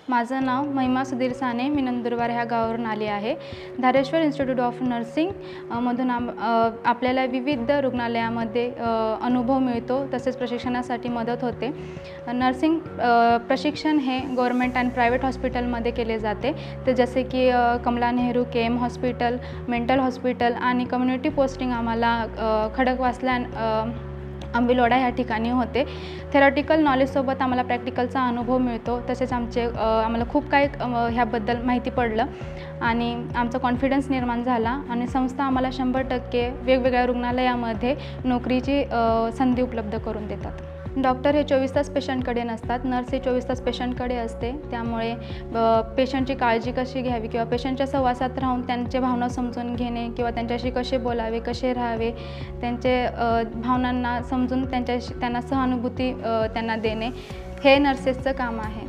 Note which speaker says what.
Speaker 1: माझं नाव महिमा सुधीर साने, मी नंदुरबार ह्या गावावरून आली आहे. धारेश्वर इन्स्टिट्यूट ऑफ नर्सिंग मधून आपल्याला विविध रुग्णालयामध्ये अनुभव मिळतो, तसेच प्रशिक्षणासाठी मदत होते. नर्सिंग प्रशिक्षण हे गव्हर्नमेंट आणि प्रायव्हेट हॉस्पिटलमध्ये केले जाते. ते जसे की Kamala Nehru KM hospital, mental hospital आणि कम्युनिटी पोस्टिंग आम्हाला खडकवासला अंबिलोडा ह्या ठिकाणी होते. थेरॉटिकल नॉलेजसोबत आम्हाला प्रॅक्टिकलचा अनुभव मिळतो. तसेच आम्हाला खूप काही ह्याबद्दल माहिती पडलं आणि आमचा कॉन्फिडन्स निर्माण झाला आणि संस्था आम्हाला 100% वेगवेगळ्या रुग्णालयामध्ये नोकरीची संधी उपलब्ध करून देतात. डॉक्टर हे 24 तास पेशंटकडे नसतात, नर्स हे 24 तास पेशंटकडे असते. त्यामुळे पेशंटची काळजी कशी घ्यावी किंवा पेशंटच्या सहवासात राहून त्यांच्या भावना समजून घेणे किंवा त्यांच्याशी कसे बोलावे, कसे राहावे, त्यांचे भावनांना समजून त्यांना सहानुभूती त्यांना देणे हे नर्सेसचं काम आहे.